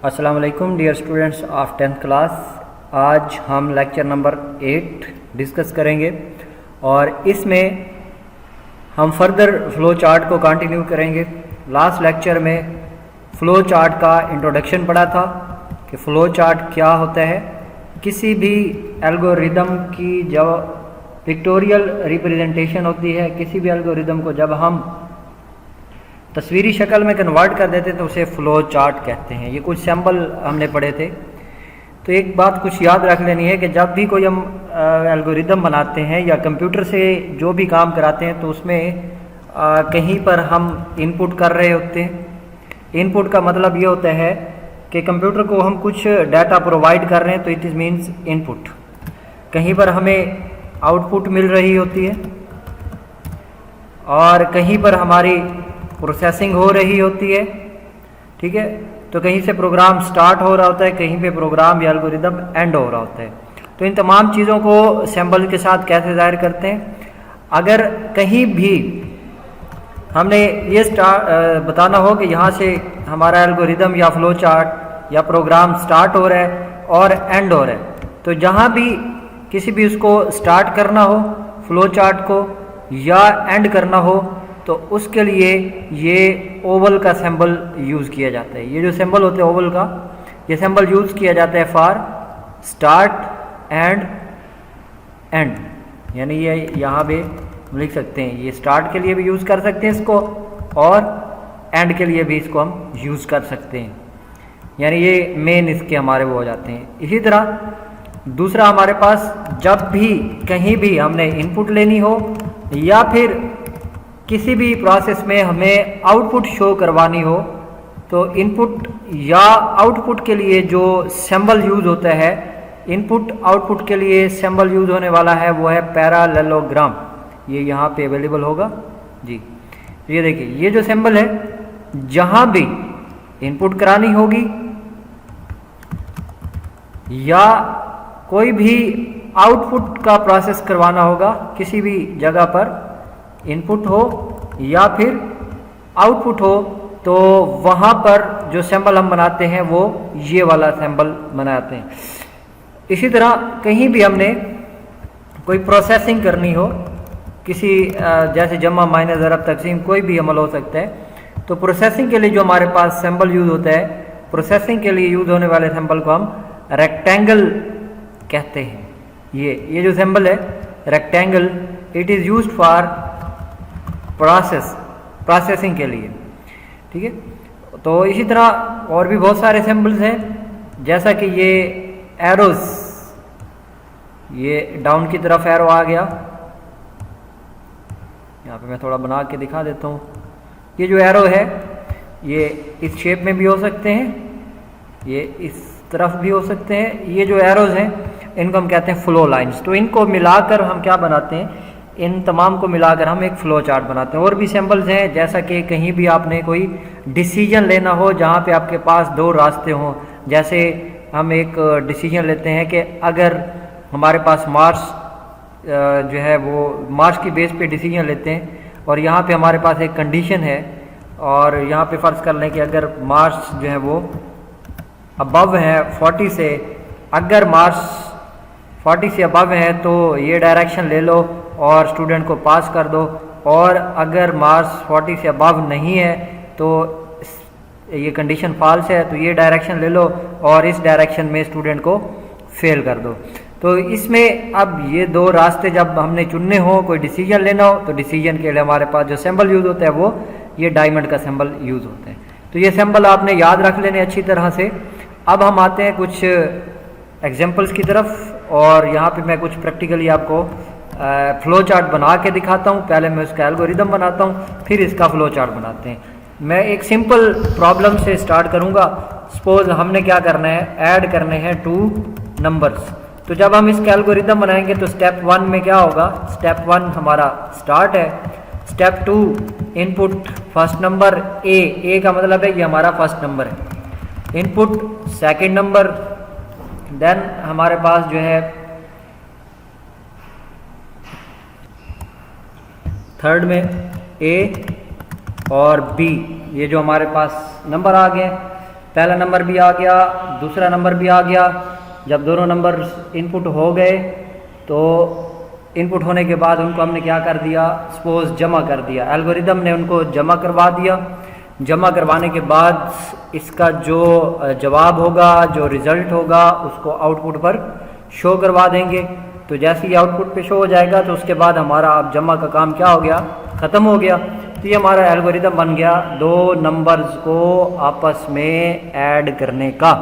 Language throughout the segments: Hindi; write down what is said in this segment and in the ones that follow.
अस्सलाम वालेकुम dear students of 10th class. आज हम लेक्चर नंबर 8 डिस्कस करेंगे और इसमें हम फर्दर फ़्लो चार्ट को कंटिन्यू करेंगे। लास्ट लेक्चर में फ़्लो चार्ट का इंट्रोडक्शन पढ़ा था कि फ़्लो चार्ट क्या होता है। किसी भी एल्गोरिदम की जब पिक्टोरियल रिप्रेजेंटेशन होती है, किसी भी एल्गोरिदम को जब हम तस्वीरी शक्ल में कन्वर्ट कर देते तो उसे फ़्लो चार्ट कहते हैं। ये कुछ सैम्पल हमने पढ़े थे। तो एक बात कुछ याद रख लेनी है कि जब भी कोई हम एल्गोरिदम बनाते हैं या कंप्यूटर से जो भी काम कराते हैं तो उसमें कहीं पर हम इनपुट कर रहे होते हैं। इनपुट का मतलब ये होता है कि कंप्यूटर को हम कुछ डाटा प्रोवाइड कर रहे हैं, तो इट इज़ मीन्स इनपुट। कहीं पर हमें आउटपुट मिल रही होती है और कहीं पर हमारी प्रोसेसिंग हो रही होती है, ठीक है। तो कहीं से प्रोग्राम स्टार्ट हो रहा होता है, कहीं पे प्रोग्राम या एल्गोरिदम एंड हो रहा होता है। तो इन तमाम चीज़ों को सिंबल के साथ कैसे ज़ाहिर करते हैं। अगर कहीं भी हमने ये बताना हो कि यहाँ से हमारा एल्गोरिदम या फ्लो चार्ट या प्रोग्राम स्टार्ट हो रहा है और एंड हो रहा है, तो जहाँ भी किसी भी उसको स्टार्ट करना हो फ्लो चार्ट को या एंड करना हो तो उसके लिए ये ओवल का सिंबल यूज़ किया जाता है। ये जो सिंबल होते हैं ओवल का, ये सिंबल यूज़ किया जाता है फॉर स्टार्ट एंड एंड। यानी ये यहाँ पे लिख सकते हैं, ये स्टार्ट के लिए भी यूज़ कर सकते हैं इसको और एंड के लिए भी इसको हम यूज़ कर सकते हैं। यानी ये मेन इसके हमारे वो हो जाते हैं। इसी तरह दूसरा हमारे पास जब भी कहीं भी हमने इनपुट लेनी हो या फिर किसी भी प्रोसेस में हमें आउटपुट शो करवानी हो तो इनपुट या आउटपुट के लिए जो सिंबल यूज़ होता है, इनपुट आउटपुट के लिए सिंबल यूज़ होने वाला है वो है पैरालेलोग्राम। ये यहाँ पे अवेलेबल होगा जी। ये देखिए, ये जो सिंबल है जहाँ भी इनपुट करानी होगी या कोई भी आउटपुट का प्रोसेस करवाना होगा, किसी भी जगह पर इनपुट हो या फिर आउटपुट हो, तो वहाँ पर जो सिंबल हम बनाते हैं वो ये वाला सिंबल बनाते हैं। इसी तरह कहीं भी हमने कोई प्रोसेसिंग करनी हो, किसी जैसे जमा माइनस ज़रब तकसीम कोई भी अमल हो सकता है, तो प्रोसेसिंग के लिए जो हमारे पास सिंबल यूज़ होता है, प्रोसेसिंग के लिए यूज़ होने वाले सिंबल को हम रेक्टेंगल कहते हैं। ये जो सिंबल है rectangle, it is used for processing के लिए, ठीक है। तो इसी तरह और भी बहुत सारे सिंबल्स हैं, जैसा कि ये एरोज, ये डाउन की तरफ एरो आ गया। यहाँ पे मैं थोड़ा बना के दिखा देता हूँ। ये जो एरो है ये इस शेप में भी हो सकते हैं, ये इस तरफ भी हो सकते हैं। ये जो एरोज हैं इनको हम कहते हैं फ्लो लाइंस। तो इनको मिलाकर हम क्या बनाते हैं, इन तमाम को मिलाकर हम एक फ़्लो चार्ट बनाते हैं। और भी सिंबल्स हैं, जैसा कि कहीं भी आपने कोई डिसीजन लेना हो जहाँ पे आपके पास दो रास्ते हों। जैसे हम एक डिसीजन लेते हैं कि अगर हमारे पास मार्स जो है वो मार्स की बेस पे डिसीजन लेते हैं और यहाँ पे हमारे पास एक कंडीशन है और यहाँ पे फ़र्ज़ कर लें कि अगर मार्स जो है वो अबव है 40 से, अगर मार्स 40 से अबव है तो ये डायरेक्शन ले लो और स्टूडेंट को पास कर दो, और अगर मार्क्स 40 से अबव नहीं है तो ये कंडीशन फॉल्स है तो ये डायरेक्शन ले लो और इस डायरेक्शन में स्टूडेंट को फेल कर दो। तो इसमें अब ये दो रास्ते जब हमने चुनने हो, कोई डिसीजन लेना हो, तो डिसीजन के लिए हमारे पास जो सिंबल यूज़ होता है वो ये डायमंड का सिंबल यूज़ होता है। तो ये सिंबल आपने याद रख लेने अच्छी तरह से। अब हम आते हैं कुछ एग्जाम्पल्स की तरफ और यहाँ पे मैं कुछ प्रैक्टिकली आपको फ़्लो चार्ट बना के दिखाता हूँ। पहले मैं उसका एल्गोरिदम बनाता हूँ, फिर इसका फ़्लो चार्ट बनाते हैं। मैं एक सिंपल प्रॉब्लम से स्टार्ट करूँगा। सपोज हमने क्या करना है, ऐड करने हैं 2 नंबर्स। तो जब हम इसका एल्गोरिदम बनाएंगे तो स्टेप 1 में क्या होगा, स्टेप 1 हमारा स्टार्ट है, step 2 input first number A का मतलब है ये हमारा फर्स्ट नंबर है, इनपुट सेकेंड नंबर, देन हमारे पास जो है थर्ड में ए और बी, ये जो हमारे पास नंबर आ गए। पहला नंबर भी आ गया, दूसरा नंबर भी आ गया। जब दोनों नंबर इनपुट हो गए तो इनपुट होने के बाद उनको हमने क्या कर दिया, सपोज जमा कर दिया। एल्गोरिदम ने उनको जमा करवा दिया। जमा करवाने के बाद इसका जो जवाब होगा, जो रिज़ल्ट होगा, उसको आउटपुट पर शो करवा देंगे। तो जैसे ही आउटपुट पे शो हो जाएगा तो उसके बाद हमारा अब जमा का काम क्या हो गया, ख़त्म हो गया। तो ये हमारा एल्गोरिदम बन गया दो नंबर्स को आपस में ऐड करने का।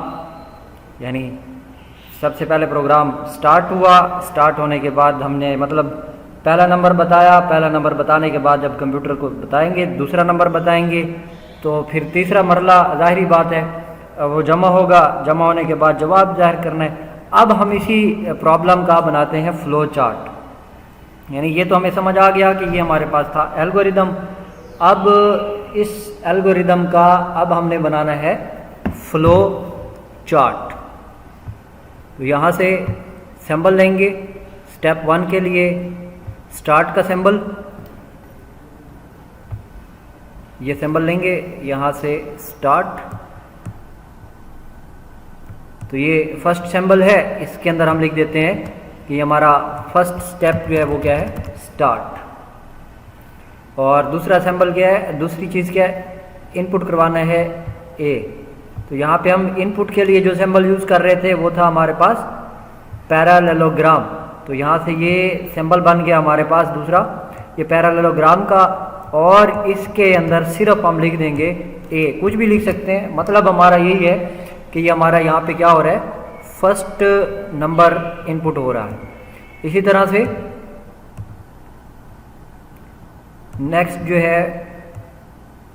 यानी सबसे पहले प्रोग्राम स्टार्ट हुआ, स्टार्ट होने के बाद हमने मतलब पहला नंबर बताया, पहला नंबर बताने के बाद जब कंप्यूटर को बताएंगे दूसरा नंबर बताएंगे, तो फिर तीसरा मरला ज़ाहिरी बात है वो जमा होगा। जमा होने के बाद जवाब जाहिर करना है। अब हम इसी प्रॉब्लम का बनाते हैं फ्लो चार्ट। यानी ये तो हमें समझ आ गया कि ये हमारे पास था एल्गोरिदम। अब इस एल्गोरिदम का अब हमने बनाना है फ्लो चार्ट। तो यहाँ से सिंबल लेंगे। स्टेप 1 के लिए स्टार्ट का सिंबल, ये सिंबल लेंगे यहाँ से स्टार्ट। तो ये फर्स्ट सिंबल है, इसके अंदर हम लिख देते हैं कि हमारा फर्स्ट स्टेप जो है वो क्या है, स्टार्ट। और दूसरा सिंबल क्या है, दूसरी चीज़ क्या है, इनपुट करवाना है ए। तो यहाँ पे हम इनपुट के लिए जो सिंबल यूज़ कर रहे थे वो था हमारे पास पैरेललोग्राम। तो यहाँ से ये सिंबल बन गया हमारे पास दूसरा, ये पैरेललोग्राम का। और इसके अंदर सिर्फ हम लिख देंगे ए, कुछ भी लिख सकते हैं। मतलब हमारा यही है कि ये हमारा यहाँ पे क्या हो रहा है, फर्स्ट नंबर इनपुट हो रहा है। इसी तरह से नेक्स्ट जो है,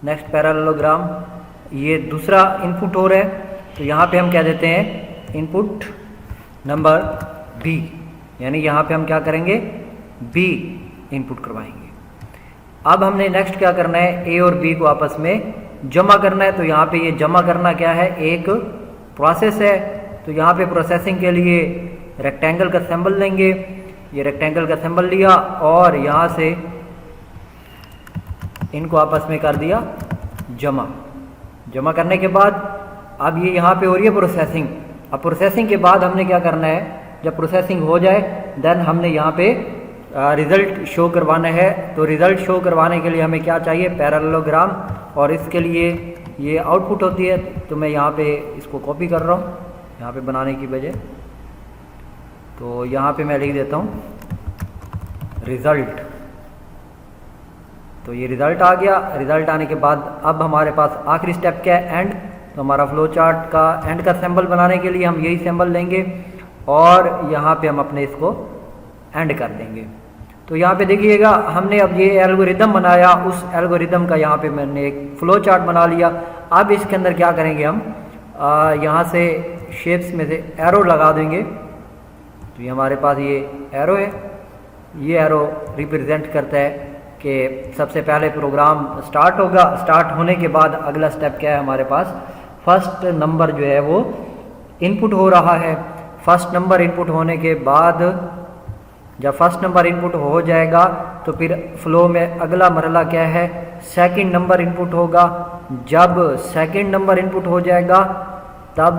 नेक्स्ट पैरेललोग्राम, ये दूसरा इनपुट हो रहा है। तो यहाँ पे हम क्या देते हैं, इनपुट नंबर बी। यानी यहाँ पे हम क्या करेंगे, बी इनपुट करवाएंगे। अब हमने नेक्स्ट क्या करना है, ए और बी को आपस में जमा करना है। तो यहाँ पे ये जमा करना क्या है, एक प्रोसेस है। तो यहाँ पे प्रोसेसिंग के लिए रेक्टेंगल का सिंबल लेंगे। ये रेक्टेंगल का सिंबल लिया और यहाँ से इनको आपस में कर दिया जमा। जमा करने के बाद अब ये यहाँ पे हो रही है प्रोसेसिंग। अब प्रोसेसिंग के बाद हमने क्या करना है, जब प्रोसेसिंग हो जाए देन हमने यहाँ पे रिज़ल्ट शो करवाना है। तो रिज़ल्ट शो करवाने के लिए हमें क्या चाहिए, पैरेललोग्राम। और इसके लिए ये आउटपुट होती है। तो मैं यहाँ पे इसको कॉपी कर रहा हूँ यहाँ पे बनाने की बजाय। तो यहाँ पे मैं लिख देता हूँ रिज़ल्ट। तो ये रिज़ल्ट आ गया। रिज़ल्ट आने के बाद अब हमारे पास आखिरी स्टेप क्या है, एंड। तो हमारा फ्लो चार्ट का एंड का सिंबल बनाने के लिए हम यही सिंबल लेंगे और यहाँ पे हम अपने इसको एंड कर देंगे। तो यहाँ पे देखिएगा हमने अब ये एल्गोरिदम बनाया, उस एल्गोरिदम का यहाँ पे मैंने एक फ्लो चार्ट बना लिया। अब इसके अंदर क्या करेंगे हम, यहाँ से शेप्स में से एरो लगा देंगे। तो ये हमारे पास ये एरो है। ये एरो रिप्रेजेंट करता है कि सबसे पहले प्रोग्राम स्टार्ट होगा। स्टार्ट होने के बाद अगला स्टेप क्या है हमारे पास, फर्स्ट नंबर जो है वो इनपुट हो रहा है। फर्स्ट नंबर इनपुट होने के बाद जब फर्स्ट नंबर इनपुट हो जाएगा तो फिर फ्लो में अगला मरला क्या है, सेकंड नंबर इनपुट होगा। जब सेकंड नंबर इनपुट हो जाएगा तब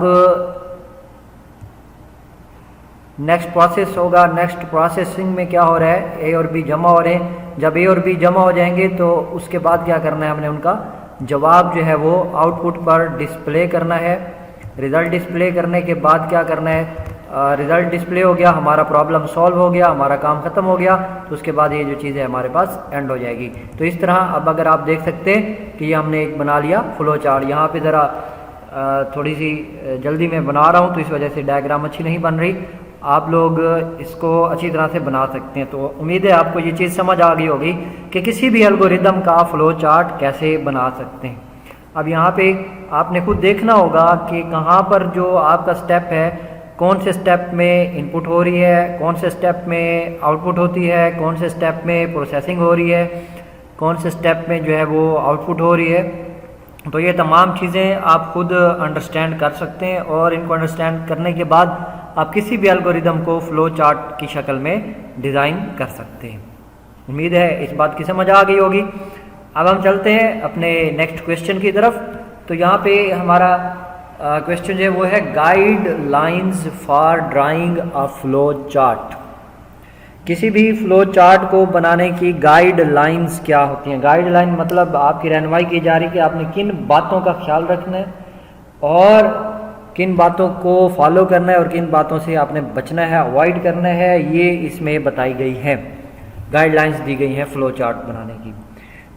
नेक्स्ट प्रोसेस होगा। नेक्स्ट प्रोसेसिंग में क्या हो रहा है, ए और बी जमा हो रहे हैं। जब ए और बी जमा हो जाएंगे तो उसके बाद क्या करना है, हमने उनका जवाब जो है वो आउटपुट पर डिस्प्ले करना है। रिज़ल्ट डिस्प्ले करने के बाद क्या करना है, रिज़ल्ट डिस्प्ले हो गया, हमारा प्रॉब्लम सॉल्व हो गया, हमारा काम ख़त्म हो गया। तो उसके बाद ये जो चीज़ है हमारे पास एंड हो जाएगी। तो इस तरह अब अगर आप देख सकते हैं कि ये हमने एक बना लिया फ्लो चार्ट। यहाँ पे ज़रा थोड़ी सी जल्दी में बना रहा हूँ तो इस वजह से डायग्राम अच्छी नहीं बन रही। आप लोग इसको अच्छी तरह से बना सकते हैं। तो उम्मीद है आपको ये चीज़ समझ आ गई होगी कि किसी भी एल्गोरिदम का फ्लो चार्ट कैसे बना सकते हैं। अब यहाँ पे आपने खुद देखना होगा कि कहाँ पर जो आपका स्टेप है, कौन से स्टेप में इनपुट हो रही है, कौन से स्टेप में आउटपुट होती है, कौन से स्टेप में प्रोसेसिंग हो रही है, कौन से स्टेप में जो है वो आउटपुट हो रही है। तो ये तमाम चीज़ें आप खुद अंडरस्टैंड कर सकते हैं और इनको अंडरस्टैंड करने के बाद आप किसी भी एल्गोरिदम को फ्लो चार्ट की शक्ल में डिज़ाइन कर सकते हैं। उम्मीद है इस बात की समझ आ गई होगी। अब हम चलते हैं अपने नेक्स्ट क्वेश्चन की तरफ। तो यहाँ पे हमारा क्वेश्चन जो है वो है guide lines for drawing a flow chart. किसी भी फ्लो चार्ट को बनाने की गाइड लाइन्स क्या होती हैं? गाइड लाइन मतलब आपकी रहनुमाई की जा रही है कि आपने किन बातों का ख्याल रखना है और किन बातों को फॉलो करना है और किन बातों से आपने बचना है, अवॉइड करना है, ये इसमें बताई गई है, गाइडलाइंस दी गई हैं फ्लो चार्ट बनाने की।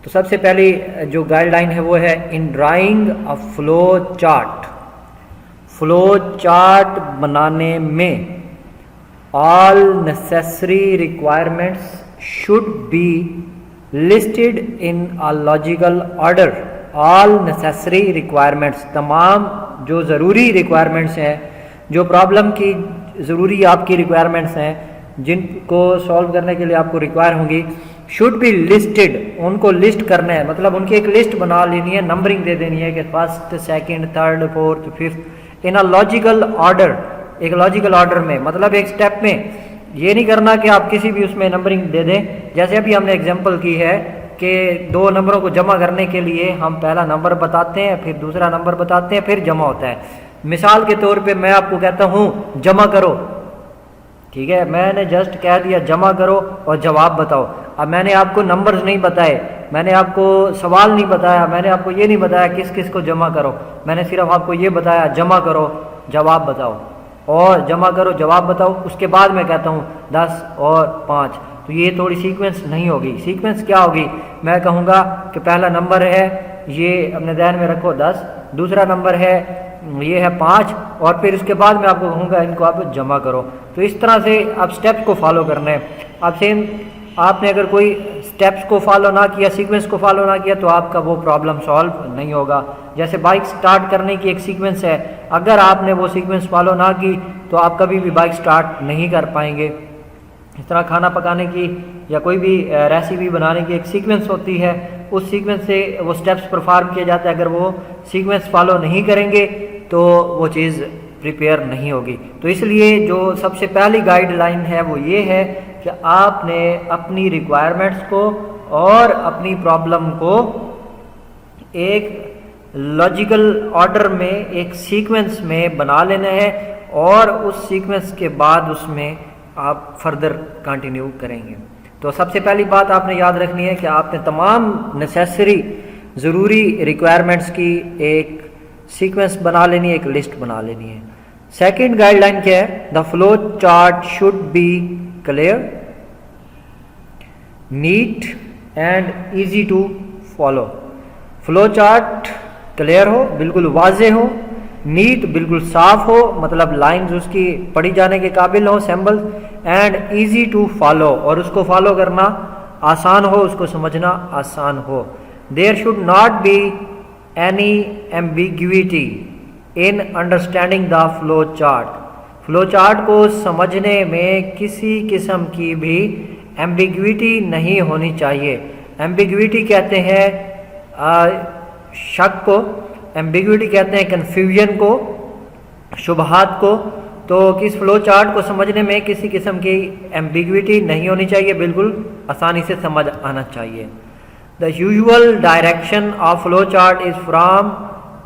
तो सबसे पहली जो गाइडलाइन है वो है in drawing a flow chart. Flow chart बनाने में all necessary requirements should be listed in a logical order. All necessary requirements, तमाम जो ज़रूरी रिक्वायरमेंट्स हैं, जो प्रॉब्लम की ज़रूरी आपकी रिक्वायरमेंट्स हैं, जिनको सॉल्व करने के लिए आपको रिक्वायर होंगी, शुड बी लिस्टेड, उनको लिस्ट करना है, मतलब उनकी एक लिस्ट बना लेनी है, नंबरिंग दे देनी है कि first, second, third, fourth, fifth, in a logical order, एक लॉजिकल ऑर्डर में, मतलब एक स्टेप में। ये नहीं करना कि आप किसी भी उसमें नंबरिंग दे दें। जैसे अभी हमने एग्जांपल की है कि दो नंबरों को जमा करने के लिए हम पहला नंबर बताते हैं, फिर दूसरा नंबर बताते हैं, फिर जमा होता है। मिसाल के तौर पे मैं आपको कहता हूँ जमा करो, ठीक है, मैंने जस्ट कह दिया जमा करो और जवाब बताओ। अब मैंने आपको नंबर्स नहीं बताए, मैंने आपको सवाल नहीं बताया, मैंने आपको ये नहीं बताया किस किस को जमा करो, मैंने सिर्फ आपको ये बताया जमा करो जवाब बताओ, और जमा करो जवाब बताओ, उसके बाद मैं कहता हूँ 10 और 5। तो ये थोड़ी सीक्वेंस नहीं होगी। सीक्वेंस क्या होगी? मैं कहूँगा कि पहला नंबर है, ये अपने ध्यान में रखो 10, दूसरा नंबर है ये है 5, और फिर उसके बाद मैं आपको कहूँगा इनको आप जमा करो। तो इस तरह से आप स्टेप्स को फॉलो करना है। अब सेम आपने अगर कोई स्टेप्स को फॉलो ना किया, सीक्वेंस को फॉलो ना किया, तो आपका वो प्रॉब्लम सॉल्व नहीं होगा। जैसे बाइक स्टार्ट करने की एक सीक्वेंस है, अगर आपने वो सीक्वेंस फॉलो ना की तो आप कभी भी बाइक स्टार्ट नहीं कर पाएंगे। इस तरह खाना पकाने की या कोई भी रेसिपी बनाने की एक सीक्वेंस होती है, उस सीक्वेंस से वो स्टेप्स परफॉर्म किए जाते हैं। अगर वो सीक्वेंस फॉलो नहीं करेंगे तो वो चीज़ प्रिपेयर नहीं होगी। तो इसलिए जो सबसे पहली गाइडलाइन है वो ये है कि आपने अपनी रिक्वायरमेंट्स को और अपनी प्रॉब्लम को एक लॉजिकल ऑर्डर में, एक सीक्वेंस में बना लेना है, और उस सीक्वेंस के बाद उसमें आप फर्दर कंटिन्यू करेंगे। तो सबसे पहली बात आपने याद रखनी है कि आपने तमाम नेसेसरी ज़रूरी रिक्वायरमेंट्स की एक सीक्वेंस बना लेनी है, एक लिस्ट बना लेनी है। सेकंड गाइडलाइन क्या है? The flow chart should be clear, neat and easy to follow. Flow chart clear हो, बिल्कुल वाजे हो, नीट बिल्कुल साफ हो, मतलब लाइंस उसकी पढ़ी जाने के काबिल हो, symbol, and easy to follow, और उसको फॉलो करना आसान हो, उसको समझना आसान हो। There should not be any ambiguity in understanding the flow chart. Flow chart को समझने में किसी किस्म की भी एम्बिग्विटी नहीं होनी चाहिए। एम्बिग्विटी कहते हैं शक को, एम्बिग्विटी कहते हैं कन्फ्यूजन को, शुबहात को। तो किस फ्लो चार्ट को समझने में किसी किस्म की एम्बिग्विटी नहीं होनी चाहिए, बिल्कुल आसानी से समझ आना चाहिए। The usual direction of flow chart is from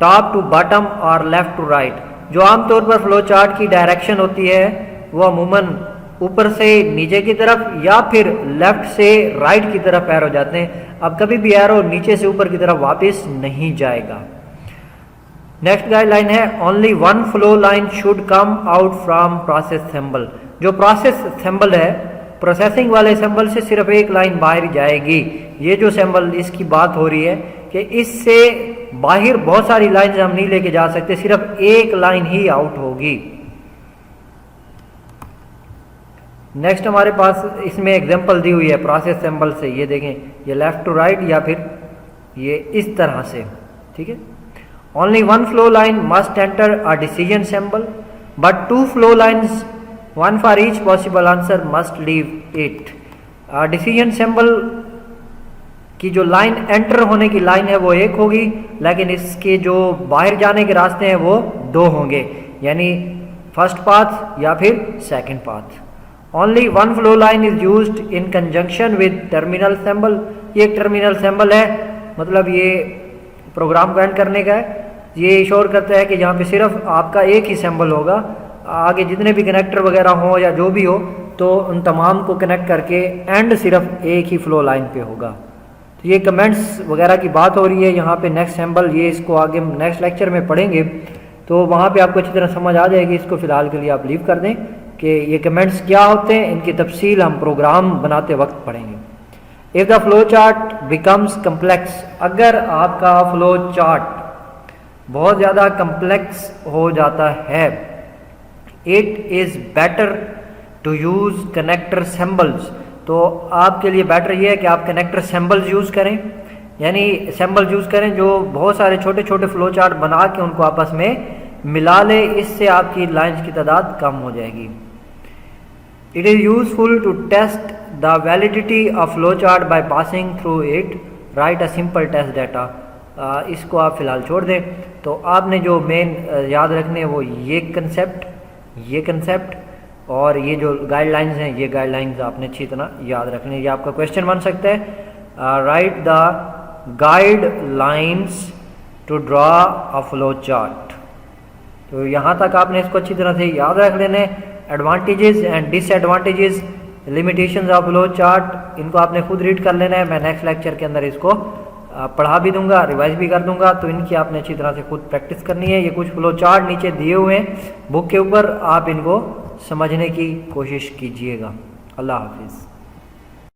top to bottom और लेफ्ट टू राइट। जो आमतौर पर फ्लो चार्ट की डायरेक्शन होती है वो अमूमन ऊपर से नीचे की तरफ या फिर लेफ्ट से राइट की तरफ एरो जाते हैं। अब कभी भी एरो नीचे से ऊपर की तरफ वापस नहीं जाएगा। नेक्स्ट गाइडलाइन है only one flow line should come out from process symbol. जो प्रोसेस सिंबल है, प्रोसेसिंग वाले सिंबल से सिर्फ एक लाइन बाहर जाएगी। ये जो सिंबल इसकी बात हो रही है कि इससे बाहर बहुत सारी लाइन हम नहीं लेके जा सकते, सिर्फ एक लाइन ही आउट होगी। नेक्स्ट हमारे पास इसमें एग्जांपल दी हुई है प्रोसेस सिंबल से, ये देखें, ये लेफ्ट टू राइट या फिर ये इस तरह से, ठीक है। Only one flow line must enter a decision symbol but two flow lines one for each possible answer must leave it. Decision symbol की जो लाइन एंटर होने की लाइन है वो एक होगी, लेकिन इसके जो बाहर जाने के रास्ते हैं वो दो होंगे, यानी फर्स्ट पाथ या फिर second path. Only one flow line is used in conjunction with terminal symbol. ये एक टर्मिनल सिंबल है, मतलब ये प्रोग्राम को एंड करने का है। ये श्योर करता है कि यहाँ पे सिर्फ आपका एक ही सिंबल होगा, आगे जितने भी कनेक्टर वगैरह हों या जो भी हो तो उन तमाम को कनेक्ट करके एंड सिर्फ एक ही फ्लो लाइन पे होगा। तो ये कमेंट्स वगैरह की बात हो रही है यहाँ पे। नेक्स्ट सिंबल ये इसको आगे नेक्स्ट लेक्चर में पढ़ेंगे तो वहाँ पे आपको अच्छी तरह समझ आ जाएगी। इसको फ़िलहाल के लिए आप लीव कर दें कि ये कमेंट्स क्या होते हैं, इनकी तफसील हम प्रोग्राम बनाते वक्त पढ़ेंगे। If the flow chart becomes complex, अगर आपका फ्लो चार्ट बहुत ज़्यादा कम्प्लेक्स हो जाता है, it is better to use connector symbols, तो आपके लिए बेटर ये है कि आप कनेक्टर सिंबल्स यूज़ करें, यानी सिंबल यूज़ करें जो बहुत सारे छोटे छोटे फ्लो चार्ट बना के उनको आपस में मिला ले, इससे आपकी लाइंस की तादाद कम हो जाएगी। It is useful to test the validity of flow chart by passing through it, write a simple test data. इसको आप फ़िलहाल छोड़ दें। तो आपने जो मेन याद रखने हैं वो ये कंसेप्ट और ये जो गाइडलाइंस हैं, ये गाइडलाइंस आपने अच्छी तरह याद रखने। ये आपका क्वेश्चन बन सकता है, write the guidelines to draw a flow chart. तो यहाँ तक आपने इसको अच्छी तरह से याद रख लेने। Advantages and disadvantages, limitations of flow chart, इनको आपने खुद रीड कर लेना है। मैं नेक्स्ट लेक्चर के अंदर इसको पढ़ा भी दूंगा, रिवाइज भी कर दूंगा, तो इनकी आपने अच्छी तरह से खुद प्रैक्टिस करनी है। ये कुछ फ्लो चार्ट नीचे दिए हुए हैं बुक के ऊपर, आप इनको समझने की कोशिश कीजिएगा। अल्लाह हाफिज़।